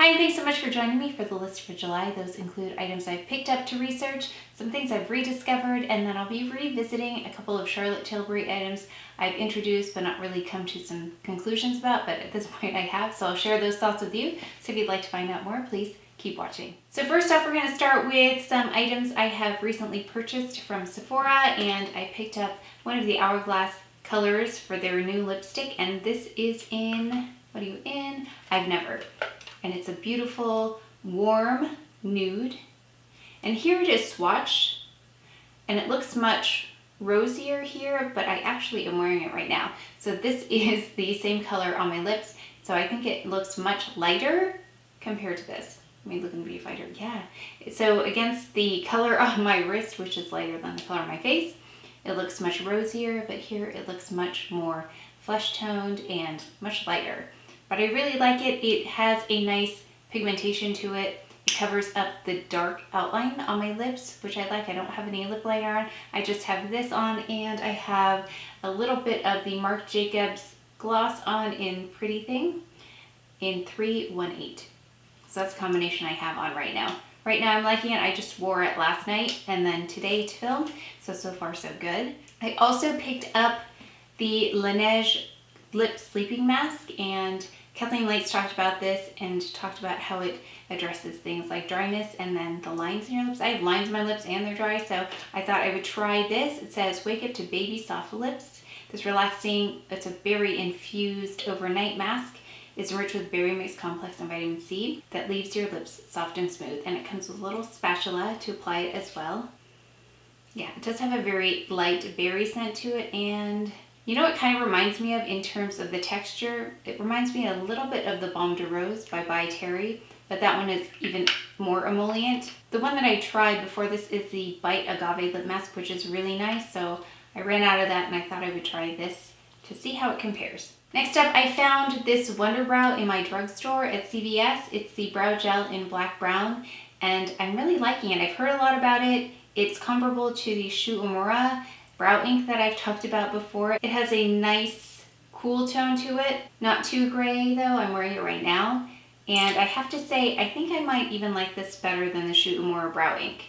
Hi, and thanks so much for joining me for the list for July. Those include items I've picked up to research, some things I've rediscovered, and then I'll be revisiting a couple of Charlotte Tilbury items I've introduced but not really come to some conclusions about, but at this point I have, so I'll share those thoughts with you. So if you'd like to find out more, please keep watching. So first off, we're going to start with some items I have recently purchased from Sephora, and I picked up one of the Hourglass colors for their new lipstick, and this is in, what are you in? I've Never. And it's a beautiful, warm nude. And here it is swatched, and it looks much rosier here, but I actually am wearing it right now. So this is the same color on my lips, so I think it looks much lighter compared to this. Let me look in the viewfinder. Yeah. So against the color on my wrist, which is lighter than the color on my face, it looks much rosier, but here it looks much more flesh toned and much lighter. But I really like it. It has a nice pigmentation to it. It covers up the dark outline on my lips, which I like. I don't have any lip liner on. I just have this on, and I have a little bit of the Marc Jacobs gloss on in Pretty Thing in 318. So that's the combination I have on right now. Right now I'm liking it. I just wore it last night and then today to film. So far so good. I also picked up the LANEIGE lip sleeping mask, and Kathleen Lights talked about this and talked about how it addresses things like dryness and then the lines in your lips. I have lines in my lips and they're dry, so I thought I would try this. It says, wake up to baby soft lips. This relaxing, it's a berry infused overnight mask. It's enriched with berry mix complex and vitamin C that leaves your lips soft and smooth. And it comes with a little spatula to apply it as well. Yeah, it does have a very light berry scent to it, and you know what it kind of reminds me of in terms of the texture? It reminds me a little bit of the Baume de Rose by Terry, but that one is even more emollient. The one that I tried before this is the Bite Agave lip mask, which is really nice, so I ran out of that and I thought I would try this to see how it compares. Next up, I found this WUNDERBROW in my drugstore at CVS. It's the brow gel in black brown, and I'm really liking it. I've heard a lot about it. It's comparable to the Shu Uemura brow ink that I've talked about before. It has a nice cool tone to it. Not too gray though. I'm wearing it right now. And I have to say, I think I might even like this better than the Shu Uemura brow ink.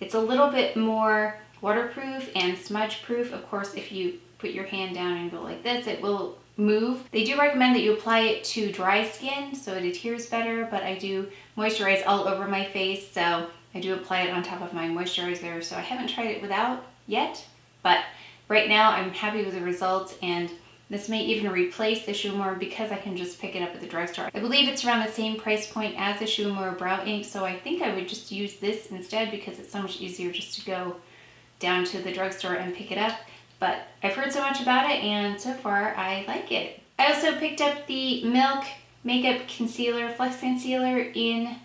It's a little bit more waterproof and smudge proof. Of course, if you put your hand down and go like this, it will move. They do recommend that you apply it to dry skin so it adheres better, but I do moisturize all over my face, so I do apply it on top of my moisturizer. So I haven't tried it without yet, but right now I'm happy with the results, and this may even replace the Shu Uemura because I can just pick it up at the drugstore. I believe it's around the same price point as the Shu Uemura brow ink, so I think I would just use this instead because it's so much easier just to go down to the drugstore and pick it up. But I've heard so much about it, and so far I like it. I also picked up the Milk Makeup Concealer, Flex Concealer in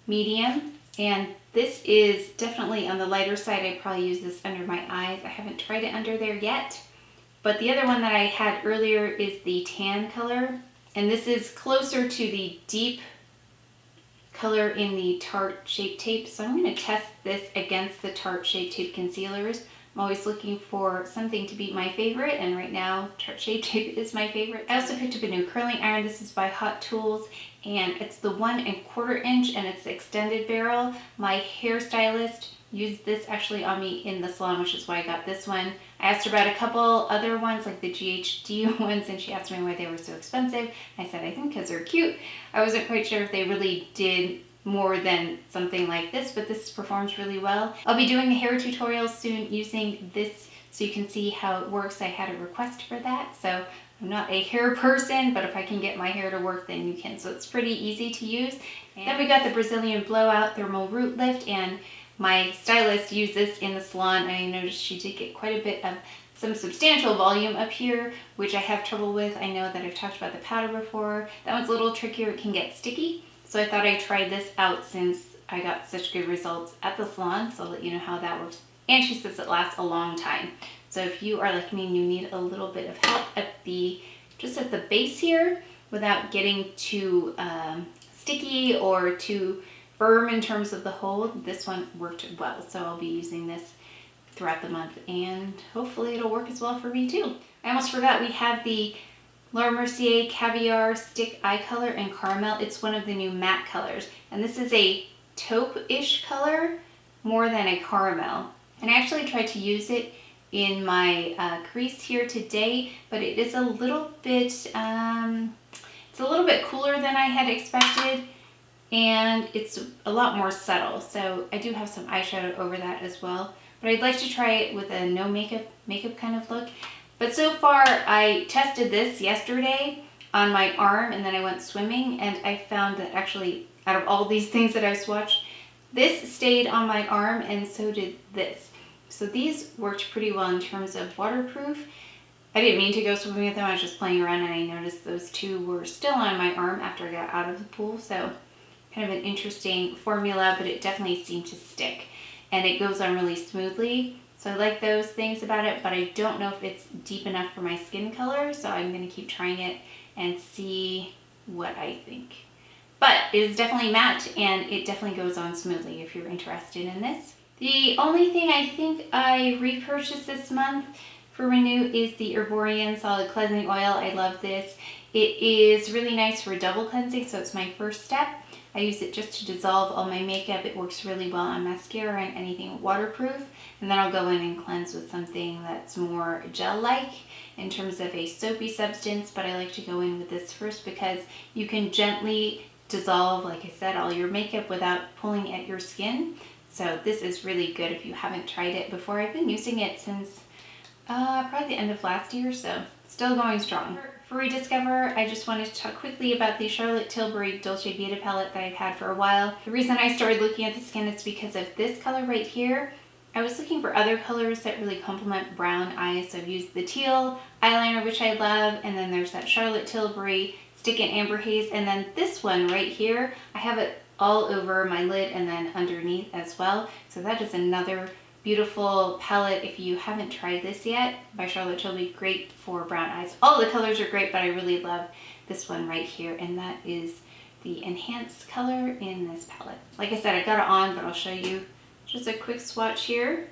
medium, and this is definitely on the lighter side. I probably use this under my eyes. I haven't tried it under there yet. But the other one that I had earlier is the tan color, and this is closer to the deep color in the Tarte Shape Tape. So I'm going to test this against the Tarte Shape Tape concealers. I'm always looking for something to beat my favorite, and right now Tarte Shape Tape is my favorite. I also picked up a new curling iron. This is by Hot Tools, and it's the 1 1/4 inch, and it's the extended barrel. My hairstylist used this actually on me in the salon, which is why I got this one. I asked her about a couple other ones, like the GHD ones, and she asked me why they were so expensive. I said, I think because they're cute. I wasn't quite sure if they really did more than something like this, but this performs really well. I'll be doing a hair tutorial soon using this so you can see how it works. I had a request for that, so I'm not a hair person, but if I can get my hair to work, then you can. So it's pretty easy to use. And then we got the Brazilian Blowout Thermal Root Lift, and my stylist used this in the salon, and I noticed she did get quite a bit of some substantial volume up here, which I have trouble with. I know that I've talked about the powder before. That one's a little trickier. It can get sticky. So I thought I'd try this out since I got such good results at the salon, so I'll let you know how that works. And she says it lasts a long time. So if you are like me and you need a little bit of help at just at the base here without getting too sticky or too firm in terms of the hold, this one worked well. So I'll be using this throughout the month, and hopefully it'll work as well for me too. I almost forgot, we have the Laura Mercier Caviar Stick Eye Color in Caramel. It's one of the new matte colors. And this is a taupe-ish color more than a caramel. And I actually tried to use it in my crease here today, but it is a little bit, it's a little bit cooler than I had expected, and it's a lot more subtle. So I do have some eyeshadow over that as well, but I'd like to try it with a no makeup kind of look. But so far, I tested this yesterday on my arm, and then I went swimming, and I found that actually, out of all these things that I've swatched, this stayed on my arm, and so did this. So these worked pretty well in terms of waterproof. I didn't mean to go swimming with them, I was just playing around, and I noticed those two were still on my arm after I got out of the pool. So kind of an interesting formula, but it definitely seemed to stick. And it goes on really smoothly. So I like those things about it, but I don't know if it's deep enough for my skin color, so I'm going to keep trying it and see what I think. But it is definitely matte, and it definitely goes on smoothly if you're interested in this. The only thing I think I repurchased this month for Renew is the ERBORIAN Solid Cleansing Oil. I love this. It is really nice for double cleansing, so it's my first step. I use it just to dissolve all my makeup. It works really well on mascara and anything waterproof. And then I'll go in and cleanse with something that's more gel-like in terms of a soapy substance, but I like to go in with this first because you can gently dissolve, like I said, all your makeup without pulling at your skin. So this is really good if you haven't tried it before. I've been using it since probably the end of last year, so still going strong. For Rediscover, I just wanted to talk quickly about the Charlotte Tilbury Dolce Vita palette that I've had for a while. The reason I started looking at the skin is because of this color right here. I was looking for other colors that really complement brown eyes, so I've used the teal eyeliner, which I love, and then there's that Charlotte Tilbury Stick and Amber Haze, and then this one right here, I have it all over my lid and then underneath as well. So that is another beautiful palette if you haven't tried this yet by Charlotte Tilbury. Great for brown eyes. All the colors are great, but I really love this one right here, and that is the enhanced color in this palette. Like I said, I've got it on, but I'll show you just a quick swatch here.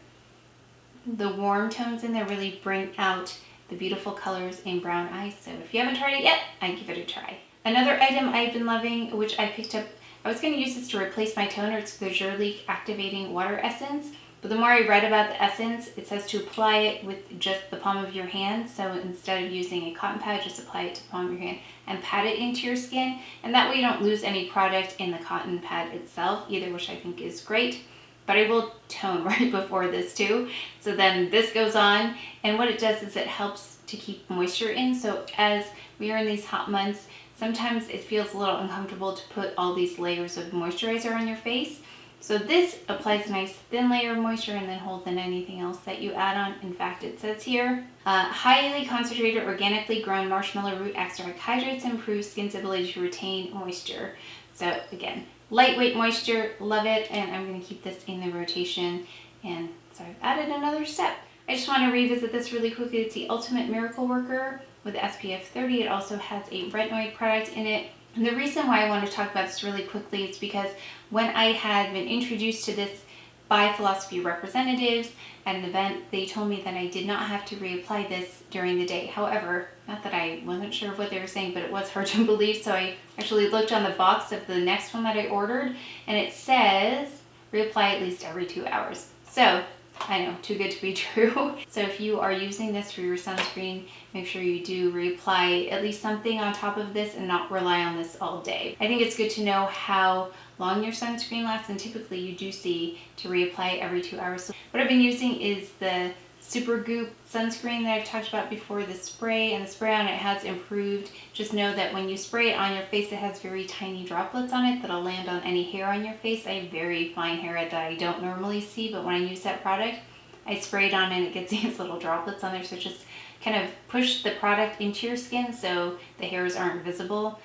The warm tones in there really bring out the beautiful colors in brown eyes. So if you haven't tried it yet, I'd give it a try. Another item I've been loving, which I picked up, I was going to use this to replace my toner. It's the JURLIQUE Activating Water Essence. But the more I read about the essence, it says to apply it with just the palm of your hand. So instead of using a cotton pad, just apply it to the palm of your hand and pat it into your skin. And that way you don't lose any product in the cotton pad itself either, which I think is great. But I will tone right before this too. So then this goes on, and what it does is it helps to keep moisture in. So as we are in these hot months, sometimes it feels a little uncomfortable to put all these layers of moisturizer on your face. So this applies a nice thin layer of moisture and then holds in anything else that you add on. In fact, it says here, highly concentrated organically grown marshmallow root extract hydrates and improves skin's ability to retain moisture. So again, lightweight moisture, love it, and I'm going to keep this in the rotation. And so I've added another step. I just want to revisit this really quickly. It's the Ultimate Miracle Worker with SPF 30. It also has a retinoid product in it. And the reason why I want to talk about this really quickly is because when I had been introduced to this by Philosophy representatives at an event, they told me that I did not have to reapply this during the day. However, not that I wasn't sure of what they were saying, but it was hard to believe, so I actually looked on the box of the next one that I ordered, and it says reapply at least every 2 hours. So I know, too good to be true. So if you are using this for your sunscreen, make sure you do reapply at least something on top of this and not rely on this all day. I think it's good to know how long your sunscreen lasts, and typically you do see to reapply every 2 hours. So what I've been using is the SUPERGOOP sunscreen that I've talked about before, the spray, and the spray on it has improved. Just know that when you spray it on your face, it has very tiny droplets on it that'll land on any hair on your face. I have very fine hair that I don't normally see, but when I use that product, I spray it on and it gets these little droplets on there. So just kind of push the product into your skin so the hairs aren't visible.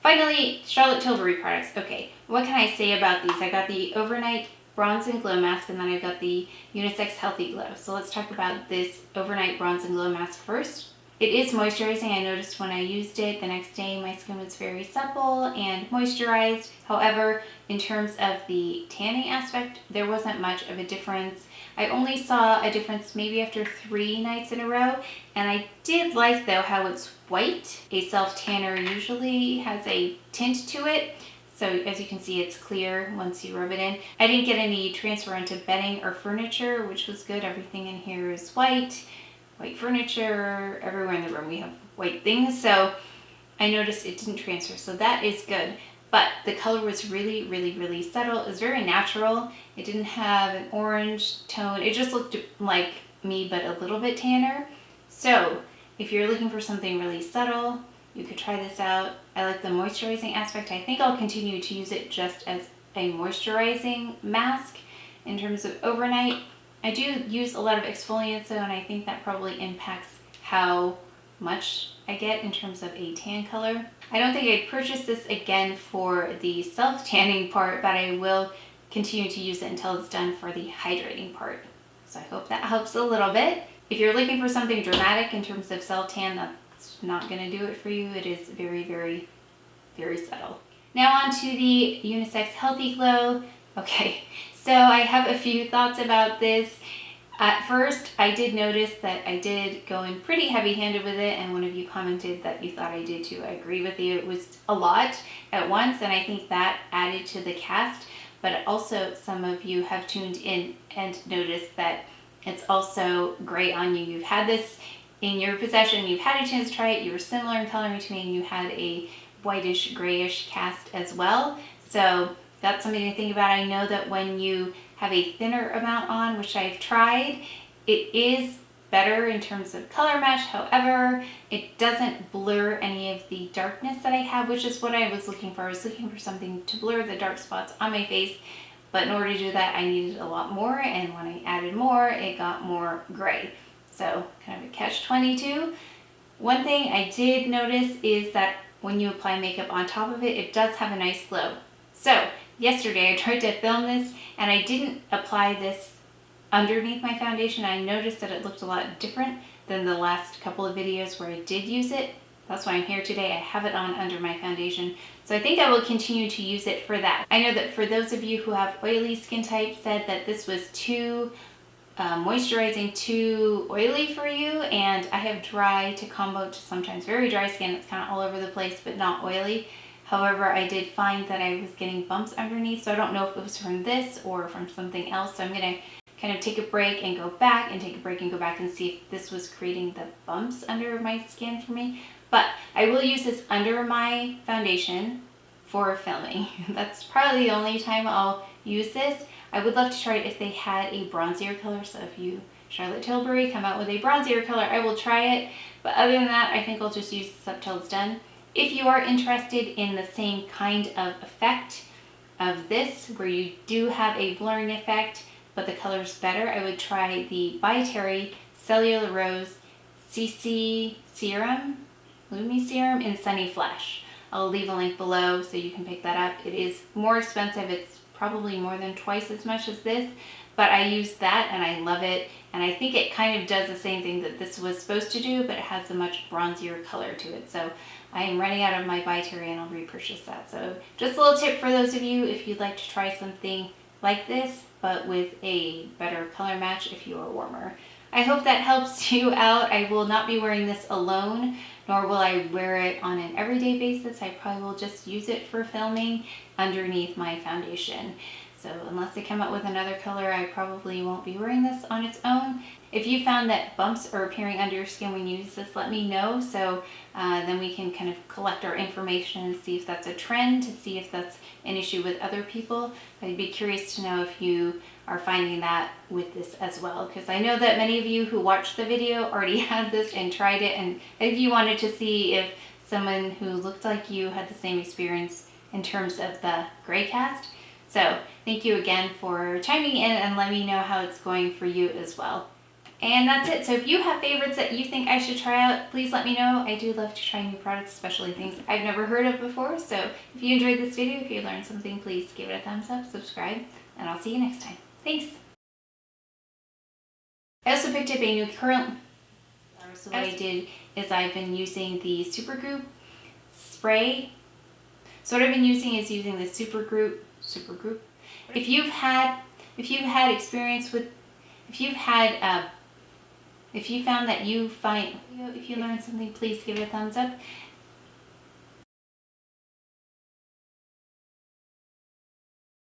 Finally, Charlotte Tilbury products. Okay, what can I say about these? I got the Overnight Bronze and Glow Mask, and then I've got the Unisex Healthy Glow. So let's talk about this Overnight Bronze and Glow Mask first. It is moisturizing. I noticed when I used it the next day my skin was very supple and moisturized. However, in terms of the tanning aspect, there wasn't much of a difference. I only saw a difference maybe after 3 nights in a row, and I did like though how it's white. A self-tanner usually has a tint to it. So as you can see, it's clear once you rub it in. I didn't get any transfer onto bedding or furniture, which was good. Everything in here is white. White furniture, everywhere in the room we have white things. So I noticed it didn't transfer, so that is good. But the color was really, really, really subtle. It was very natural. It didn't have an orange tone. It just looked like me, but a little bit tanner. So if you're looking for something really subtle, you could try this out. I like the moisturizing aspect. I think I'll continue to use it just as a moisturizing mask in terms of overnight. I do use a lot of exfoliants though, and I think that probably impacts how much I get in terms of a tan color. I don't think I'd purchase this again for the self-tanning part, but I will continue to use it until it's done for the hydrating part. So I hope that helps a little bit. If you're looking for something dramatic in terms of self-tan, that's not going to do it for you. It is very, very, very subtle. Now on to the Unisex Healthy Glow. Okay, so I have a few thoughts about this. At first, I did notice that I did go in pretty heavy-handed with it, and one of you commented that you thought I did too. I agree with you. It was a lot at once, and I think that added to the cast. But also, some of you have tuned in and noticed that it's also gray on you. You've had this in your possession. You've had a chance to try it. You were similar in color to me, and you had a whitish, grayish cast as well. So that's something to think about. I know that when you have a thinner amount on, which I've tried, it is better in terms of color match. However, it doesn't blur any of the darkness that I have, which is what I was looking for. I was looking for something to blur the dark spots on my face, but in order to do that, I needed a lot more, and when I added more, it got more gray. So kind of a catch-22. One thing I did notice is that when you apply makeup on top of it, it does have a nice glow. So yesterday I tried to film this and I didn't apply this underneath my foundation. I noticed that it looked a lot different than the last couple of videos where I did use it. That's why I'm here today. I have it on under my foundation. So I think I will continue to use it for that. I know that for those of you who have oily skin type said that this was too moisturizing, too oily for you, and I have dry to combo to sometimes very dry skin. It's kind of all over the place but not oily. However, I did find that I was getting bumps underneath, so I don't know if it was from this or from something else. So I'm going to kind of take a break and go back and take a break and go back and see if this was creating the bumps under my skin for me. But I will use this under my foundation for filming. That's probably the only time I'll use this. I would love to try it if they had a bronzier color. So if you, Charlotte Tilbury, come out with a bronzier color, I will try it. But other than that, I think I'll just use this up till it's done. If you are interested in the same kind of effect of this, where you do have a blurring effect, but the color's better, I would try the By Terry Cellular Rose CC Serum, Lumi Serum in Sunny Flash. I'll leave a link below so you can pick that up. It is more expensive. It's probably more than twice as much as this, but I use that and I love it. And I think it kind of does the same thing that this was supposed to do, but it has a much bronzier color to it. So I am running out of my By Terry and I'll repurchase that. So just a little tip for those of you if you'd like to try something like this, but with a better color match if you are warmer. I hope that helps you out. I will not be wearing this alone, nor will I wear it on an everyday basis. I probably will just use it for filming underneath my foundation. So unless they come out with another color, I probably won't be wearing this on its own. If you found that bumps are appearing under your skin when you use this, let me know. So then we can kind of collect our information and see if that's a trend, to see if that's an issue with other people. I'd be curious to know if you are finding that with this as well, because I know that many of you who watched the video already had this and tried it, and if you wanted to see if someone who looked like you had the same experience in terms of the gray cast. So thank you again for chiming in and let me know how it's going for you as well. And that's it. So if you have favorites that you think I should try out, please let me know. I do love to try new products, especially things I've never heard of before. So if you enjoyed this video, if you learned something, please give it a thumbs up, subscribe, and I'll see you next time. Thanks. I also picked up a new curl. So what I did is I've been using the SUPERGOOP spray. So what I've been using is using the SUPERGOOP. If you've had experience with, if you found that if you learned something, please give it a thumbs up.